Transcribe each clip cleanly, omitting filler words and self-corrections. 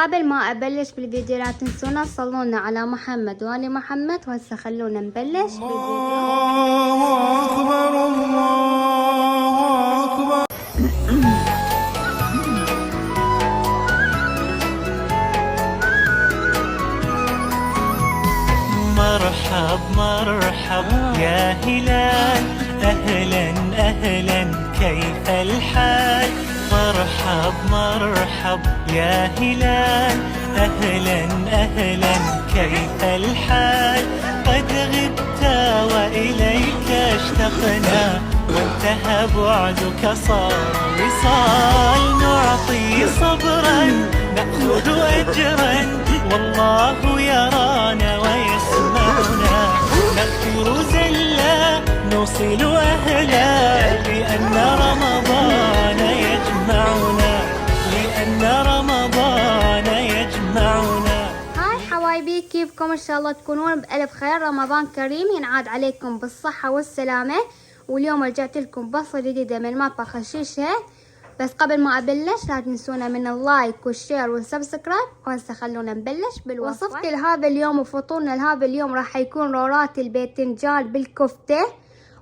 قبل ما ابلش بالفيديو لا تنسونا تصلونا على محمد وآل محمد. وهسه خلونا نبلش بالفيديو. الله أكبر الله أكبر. مرحب مرحب يا هلال، أهلا أهلا كيف الحال؟ مرحب مرحب يا هلال، أهلا أهلا كيف الحال؟ قد غبت وإليك اشتقنا، وانتهى بعدك صار وصال. نعطي صبرا نأخذ أجرا، والله يرانا ويسمعنا. نغفر زلا نوصل أهلا، لأن رمضان يجمعنا، لأن رمضان يجمعنا. هاي حبايبي، كيفكم؟ ان شاء الله تكونون بألف خير. رمضان كريم ينعاد عليكم بالصحة والسلامة. واليوم رجعت لكم بصة جديدة من مطبخ الشيشة. بس قبل ما ابلش لا تنسونا من اللايك والشير والسبسكرايب. وهسه خلونا نبلش بالوصفة. وصفتي لهذا اليوم وفطورنا لهذا اليوم راح يكون رورات الباذنجان بالكفتة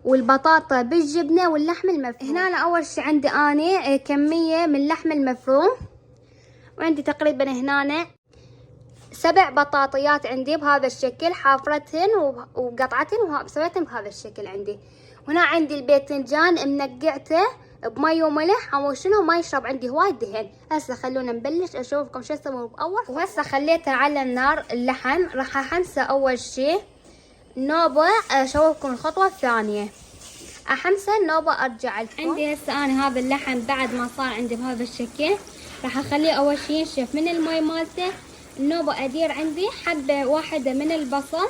والبطاطا بالجبنة واللحم المفروم. هنا أنا اول شي عندي اني كمية من اللحم المفروم، وعندي تقريبا هنا 7 بطاطيات عندي بهذا الشكل، حافرتهن وقطعتهن وسويتهن بهذا الشكل عندي. هنا عندي الباذنجان منقعته بمي وملح حموشنه وما يشرب عندي هواي دهن. هسه خلونا نبلش اشوفكم شو اسوي باول. وهسه خليته على النار اللحم، راح احمسه اول شي نوبه. اشوفكم الخطوه الثانيه، احمسه نوبه ارجع لكم. عندي هسه انا هذا اللحم بعد ما صار عندي بهذا الشكل، راح اخليه اول شي ينشف من المي مالته. النوبه ادير عندي حبه واحده من البصل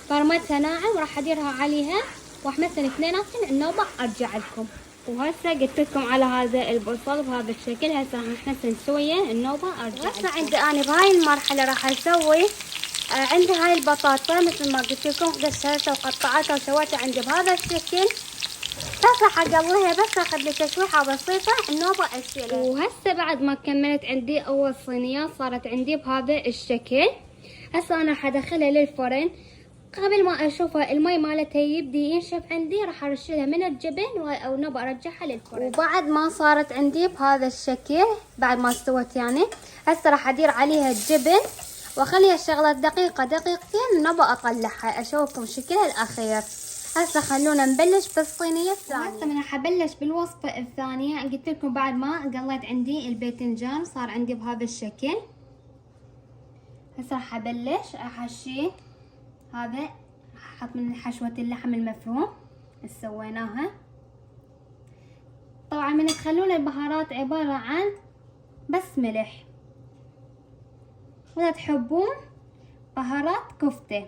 فرمتها ناعم، وراح اديرها عليها واحمسها اثنيناتهم. النوبه ارجع لكم. وهسه قلت لكم على هذا البصل بهذا الشكل. هسه راح نحسن شويه النوبه ارجع. هسه عندي انا بهاي المرحله راح اسوي عندي هاي البطاطا مثل ما قلت لكم، قشرتها وقطعتها وسويتها عندي بهذا الشكل. بس راح اقليها، بس اخذ لي تشويحه بسيطه النوبه اشيلها. وهسه بعد ما كملت عندي اول صينيه صارت عندي بهذا الشكل. هسه انا راح ادخلها للفرن. قبل ما اشوفها المي مالتها يبدي ينشف عندي، راح ارشلها من الجبن او نبى ارجعها للفرن. وبعد ما صارت عندي بهذا الشكل، بعد ما استوت يعني، هسه راح ادير عليها الجبن واخليها شغله دقيقه دقيقتين نبى اطلعها. اشوفكم شكلها الاخير. هسه خلونا نبلش بالصينيه الثانيه. هسه انا حبلش بالوصفه الثانيه. قلت لكم بعد ما قليت عندي الباذنجان صار عندي بهذا الشكل. هسه راح ابلش احشيه. هذا احط من حشوة اللحم المفروم اللي سويناها. طبعا من تخلون البهارات عبارة عن بس ملح، وإذا تحبون بهارات كفتة.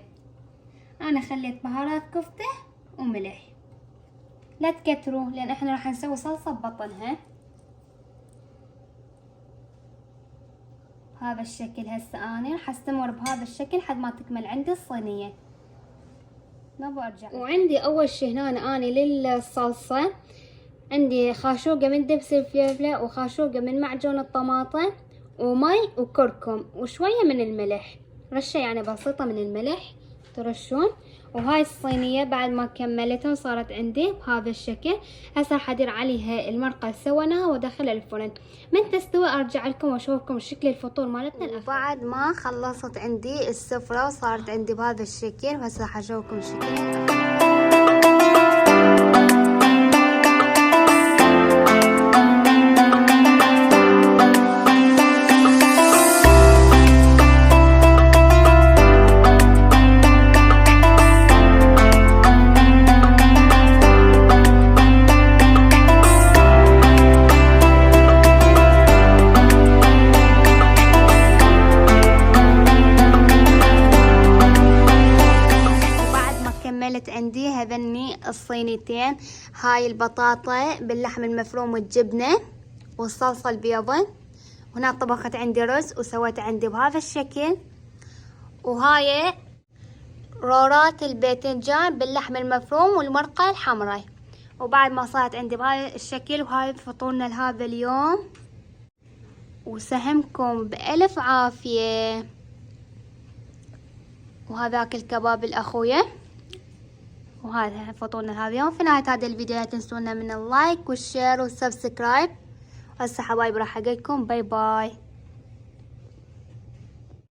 انا خليت بهارات كفتة وملح، لا تكتروا لان احنا راح نسوي صلصة ببطنها. بهذا الشكل. هسه اني راح استمر بهذا الشكل لحد ما تكمل عندي الصينيه. ما برجع. وعندي اول شي هنا اني للصلصه عندي خاشوقه من دبس الفلفله، وخاشوقه من معجون الطماطم، ومي وكركم وشويه من الملح، رشه يعني بسيطه من الملح ترشون. وهاي الصينيه بعد ما كملتها صارت عندي بهذا الشكل. هسه راح ادير عليها المرقه اللي سويناها وادخلها الفرن. من تستوي ارجع لكم واشوفكم شكل الفطور مالتنا الاخير. بعد ما خلصت عندي السفره وصارت عندي بهذا الشكل، وهسه راح اشوفكم شكلها. عندي هذني الصينيتين، هاي البطاطا باللحم المفروم والجبنة والصلصة البيضة. هنا طبخت عندي رز وسويت عندي بهذا الشكل. وهاي رورات الباذنجان باللحم المفروم والمرقة الحمراء. وبعد ما صارت عندي بهذا الشكل. وهاي فطورنا لهذا اليوم. وسهمكم بألف عافية. وهذاك الكباب الأخويا، وهذا فطورنا هذا اليوم. في نهاية هذا الفيديو لا تنسونا من اللايك والشير والسبسكرايب. هسه حبايب راح اقولكم باي باي.